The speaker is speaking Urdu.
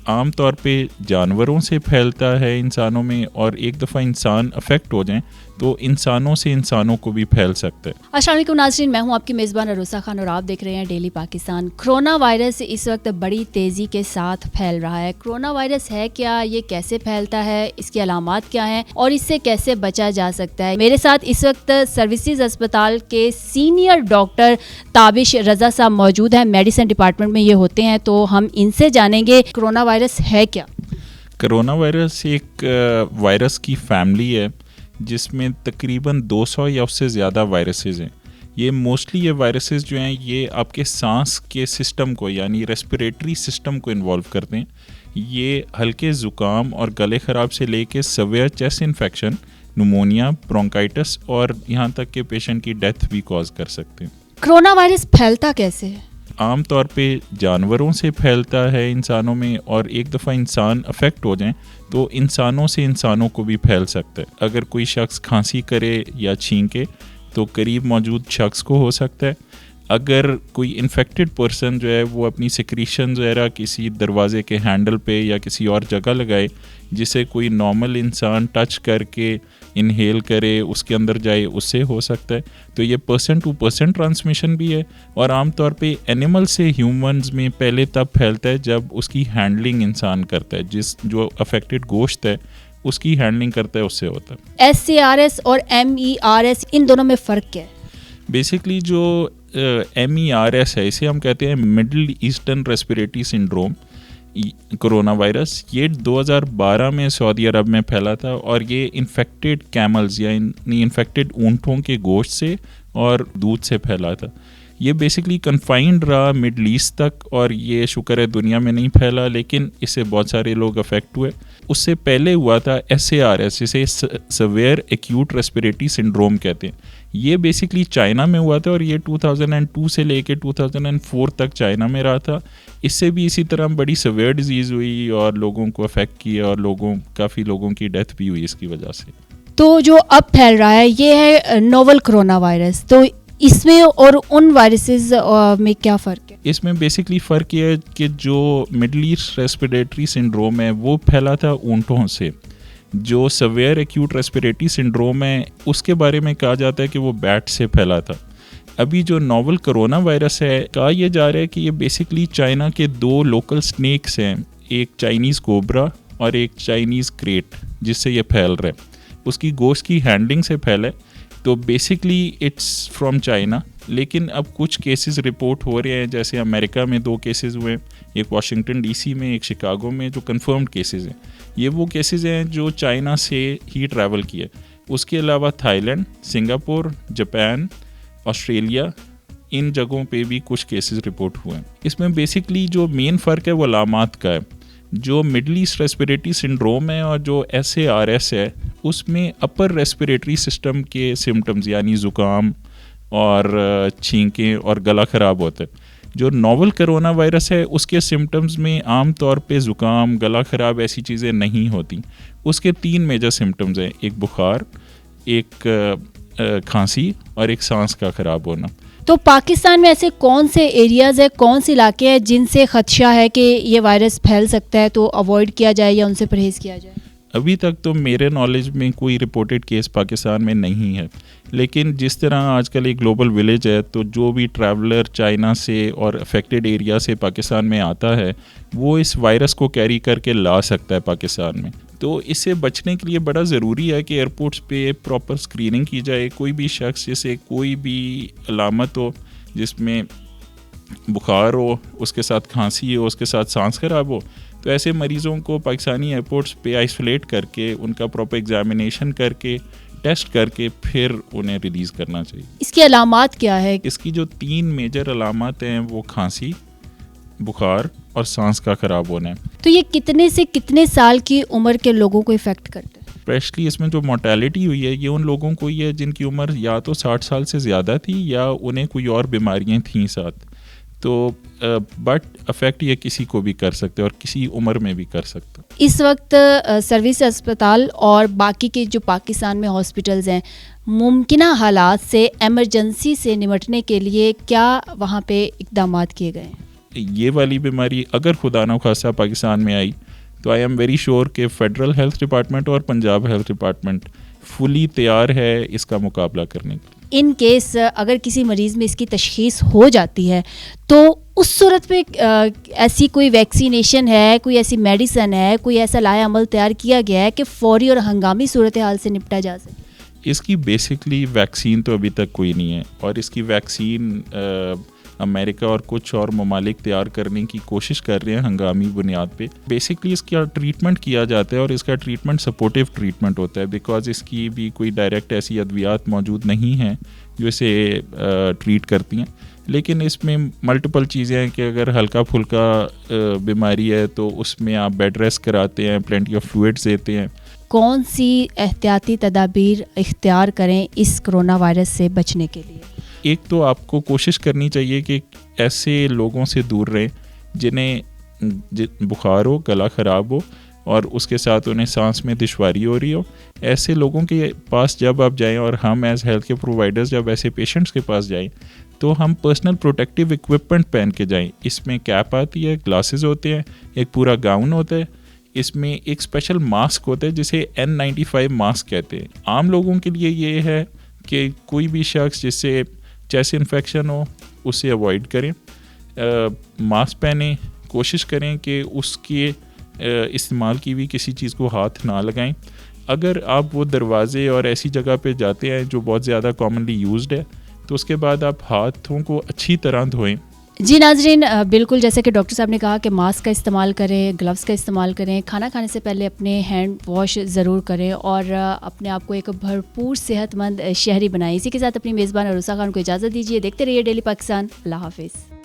عام طور پہ جانوروں سے پھیلتا ہے انسانوں میں، اور ایک دفعہ انسان افیکٹ ہو جائیں تو انسانوں سے انسانوں کو بھی پھیل سکتا ہے۔ السلام علیکم ناظرین، میں ہوں آپ کی میزبان عروسہ خان اور آپ دیکھ رہے ہیں ڈیلی پاکستان۔ کرونا وائرس اس وقت بڑی تیزی کے ساتھ پھیل رہا ہے۔ کرونا وائرس ہے کیا، یہ کیسے پھیلتا ہے، اس کی علامات کیا ہیں اور اس سے کیسے بچا جا سکتا ہے؟ میرے ساتھ اس وقت سروسز اسپتال کے سینئر ڈاکٹر تابش رضا صاحب موجود ہیں، میڈیسن ڈپارٹمنٹ میں یہ ہوتے ہیں، تو ہم ان سے جانیں گے کرونا وائرس ہے کیا۔ کرونا وائرس ایک وائرس کی فیملی ہے جس میں تقریباً 200 یا اس سے زیادہ وائرسز ہیں۔ یہ موسٹلی یہ وائرسز جو ہیں یہ آپ کے سانس کے سسٹم کو یعنی ریسپریٹری سسٹم کو انوالو کرتے ہیں۔ یہ ہلکے زکام اور گلے خراب سے لے کے severe chest infection, pneumonia, bronchitis اور یہاں تک کہ پیشنٹ کی ڈیتھ بھی کاز کر سکتے ہیں۔ کرونا وائرس پھیلتا کیسے ہے؟ عام طور پہ جانوروں سے پھیلتا ہے انسانوں میں، اور ایک دفعہ انسان افیکٹ ہو جائیں تو انسانوں سے انسانوں کو بھی پھیل سکتا ہے۔ اگر کوئی شخص کھانسی کرے یا چھینکے تو قریب موجود شخص کو ہو سکتا ہے۔ اگر کوئی انفیکٹڈ پرسن جو ہے وہ اپنی سیکریشن وغیرہ کسی دروازے کے ہینڈل پہ یا کسی اور جگہ لگائے جسے کوئی نارمل انسان ٹچ کر کے انہیل کرے، اس کے اندر جائے، اس سے ہو سکتا ہے۔ تو یہ پرسن ٹو پرسن ٹرانسمیشن بھی ہے، اور عام طور پہ اینیمل سے ہیومنز میں پہلے تب پھیلتا ہے جب اس کی ہینڈلنگ انسان کرتا ہے، جو افیکٹڈ گوشت ہے اس کی ہینڈلنگ کرتا ہے، اس سے ہوتا ہے۔ SARS اور MERS ان دونوں میں فرق کیا ہے؟ بیسکلی جو MERS ہے اسے ہم کہتے ہیں middle eastern respiratory syndrome corona virus. یہ 2012 میں سعودی عرب میں پھیلا تھا، اور یہ انفیکٹڈ کیملز یعنی انفیکٹڈ اونٹوں کے گوشت سے اور دودھ سے پھیلا تھا۔ یہ بیسکلی کنفائنڈ رہا مڈل ایسٹ تک، اور یہ شکر ہے دنیا میں نہیں پھیلا، لیکن اس سے بہت سارے لوگ افیکٹ ہوئے۔ اس سے پہلے ہوا تھا SARS، جسے سیویئر ایکیوٹ ریسپریٹری سنڈروم کہتے ہیں۔ یہ بیسکلی چائنا میں ہوا تھا، اور یہ 2002 سے لے کے 2004 تک چائنا میں رہا تھا۔ اس سے بھی اسی طرح بڑی سیویئر ڈیزیز ہوئی اور لوگوں کو افیکٹ کیا، اور کافی لوگوں کی ڈیتھ بھی ہوئی اس کی وجہ سے۔ تو جو اب پھیل رہا ہے یہ ہے نوول کرونا وائرس، تو اس میں اور ان وائرسز میں کیا فرق ہے؟ اس میں بیسکلی فرق یہ ہے کہ جو مڈل ایسٹ ریسپریٹری سنڈروم ہے وہ پھیلا تھا اونٹوں سے، جو سیویئر ایکیوٹ ریسپریٹری سنڈروم ہے اس کے بارے میں کہا جاتا ہے کہ وہ بیٹ سے پھیلا تھا۔ ابھی جو نوول کرونا وائرس ہے، کہا یہ جا رہا ہے کہ یہ بیسکلی چائنا کے 2 لوکل سنیکس ہیں، ایک چائنیز کوبرا اور ایک چائنیز کریٹ، جس سے یہ پھیل رہا ہے۔ اس کی گوشت کی ہینڈلنگ سے پھیلا ہے، تو بیسکلی اٹس فرام چائنا۔ لیکن اب کچھ کیسز رپورٹ ہو رہے ہیں، جیسے امریکہ میں 2 کیسز ہوئے، ایک واشنگٹن DC میں، ایک شکاگو میں، جو کنفرمڈ کیسز ہیں۔ یہ وہ کیسز ہیں جو چائنا سے ہی ٹریول کیے۔ اس کے علاوہ Thailand, Singapore, Japan, Australia, ان جگہوں پہ بھی کچھ کیسز رپورٹ ہوئے ہیں۔ اس میں بیسکلی جو مین فرق ہے وہ علامات کا ہے۔ جو مڈل ایسٹ ریسپریٹری سنڈروم ہے اور جو SARS ہے، اس میں اپر ریسپریٹری سسٹم کے سمٹمز یعنی زکام اور چھینکیں اور گلا خراب ہوتا ہے۔ جو نوول کرونا وائرس ہے اس کے سمٹمز میں عام طور پہ زکام، گلا خراب ایسی چیزیں نہیں ہوتی۔ اس کے 3 میجر سمٹمز ہیں، ایک بخار، ایک کھانسی اور ایک سانس کا خراب ہونا۔ تو پاکستان میں ایسے کون سے ایریاز ہیں، کون سے علاقے ہیں جن سے خدشہ ہے کہ یہ وائرس پھیل سکتا ہے، تو اوائڈ کیا جائے یا ان سے پرہیز کیا جائے؟ ابھی تک تو میرے نالج میں کوئی رپورٹڈ کیس پاکستان میں نہیں ہے، لیکن جس طرح آج کل ایک گلوبل ولیج ہے، تو جو بھی ٹریولر چائنا سے اور افیکٹڈ ایریا سے پاکستان میں آتا ہے وہ اس وائرس کو کیری کر کے لا سکتا ہے پاکستان میں۔ تو اس سے بچنے کے لیے بڑا ضروری ہے کہ ایئرپورٹس پہ پراپر اسکریننگ کی جائے۔ کوئی بھی شخص جیسے کوئی بھی علامت ہو جس میں بخار ہو، اس کے ساتھ کھانسی ہو، اس کے ساتھ سانس خراب ہو، تو ایسے مریضوں کو پاکستانی ایئرپورٹس پہ آئسولیٹ کر کے ان کا پراپر ایگزامینیشن کر کے ٹیسٹ کر کے پھر انہیں ریلیز کرنا چاہیے۔ اس کی علامات کیا ہے؟ اس کی جو 3 میجر علامات ہیں وہ کھانسی، بخار اور سانس کا خراب ہونا ہے۔ تو یہ کتنے سے کتنے سال کی عمر کے لوگوں کو افیکٹ کرتا ہے؟ اسپیشلی اس میں جو مورٹیلٹی ہوئی ہے یہ ان لوگوں کو ہی ہے جن کی عمر یا تو 60 سال سے زیادہ تھی یا انہیں کوئی اور بیماریاں تھیں ساتھ۔ تو بٹ افیکٹ یہ کسی کو بھی کر سکتے اور کسی عمر میں بھی کر سکتے۔ اس وقت سروس اسپتال اور باقی کے جو پاکستان میں ہاسپٹلز ہیں، ممکنہ حالات سے ایمرجنسی سے نمٹنے کے لیے کیا وہاں پہ اقدامات کیے گئے ہیں؟ یہ والی بیماری اگر خدا نخواستہ پاکستان میں آئی تو آئی ایم ویری شیور کہ فیڈرل ہیلتھ ڈپارٹمنٹ اور پنجاب ہیلتھ ڈپارٹمنٹ فلی تیار ہے اس کا مقابلہ کرنے کے لیے. ان کیس اگر کسی مریض میں اس کی تشخیص ہو جاتی ہے تو اس صورت میں ایسی کوئی ویکسینیشن ہے, کوئی ایسی میڈیسن ہے, کوئی ایسا لائحہ عمل تیار کیا گیا ہے کہ فوری اور ہنگامی صورتحال سے نپٹا جا سکے؟ اس کی بیسکلی ویکسین تو ابھی تک کوئی نہیں ہے, اور اس کی ویکسین امریکہ اور کچھ اور ممالک تیار کرنے کی کوشش کر رہے ہیں ہنگامی بنیاد پہ. بیسکلی اس کا ٹریٹمنٹ کیا جاتا ہے اور اس کا ٹریٹمنٹ سپورٹیو ٹریٹمنٹ ہوتا ہے, بیکاز اس کی بھی کوئی ڈائریکٹ ایسی ادویات موجود نہیں ہیں جو اسے ٹریٹ کرتی ہیں. لیکن اس میں ملٹیپل چیزیں ہیں کہ اگر ہلکا پھلکا بیماری ہے تو اس میں آپ بیڈ ریسٹ کراتے ہیں, پلینٹی آف فلوئڈز دیتے ہیں. کون سی احتیاطی تدابیر اختیار کریں اس کرونا وائرس سے بچنے کے لیے؟ ایک تو آپ کو کوشش کرنی چاہیے کہ ایسے لوگوں سے دور رہیں جنہیں بخار ہو, گلا خراب ہو اور اس کے ساتھ انہیں سانس میں دشواری ہو رہی ہو. ایسے لوگوں کے پاس جب آپ جائیں, اور ہم ایز ہیلتھ کے پرووائڈرز جب ایسے پیشنٹس کے پاس جائیں تو ہم پرسنل پروٹیکٹیو اکوپمنٹ پہن کے جائیں. اس میں کیپ آتی ہے, گلاسز ہوتے ہیں, ایک پورا گاؤن ہوتا ہے, اس میں ایک اسپیشل ماسک ہوتا ہے جسے N95 ماسک کہتے ہیں. عام لوگوں کے لیے یہ ہے کہ کوئی بھی شخص جس سے چیسٹ انفیکشن ہو اسے اوائڈ کریں, ماسک پہنیں, کوشش کریں کہ اس کے استعمال کی ہوئی کسی چیز کو ہاتھ نہ لگائیں. اگر آپ وہ دروازے اور ایسی جگہ پہ جاتے ہیں جو بہت زیادہ کامنلی یوزڈ ہے تو اس کے بعد آپ ہاتھوں کو اچھی طرح دھوئیں. جی ناظرین, بالکل جیسے کہ ڈاکٹر صاحب نے کہا کہ ماسک کا استعمال کریں, گلوز کا استعمال کریں, کھانا کھانے سے پہلے اپنے ہینڈ واش ضرور کریں اور اپنے آپ کو ایک بھرپور صحت مند شہری بنائیں. اسی کے ساتھ اپنی میزبان عروسہ خان کو اجازت دیجیے. دیکھتے رہیے ڈیلی پاکستان. اللہ حافظ.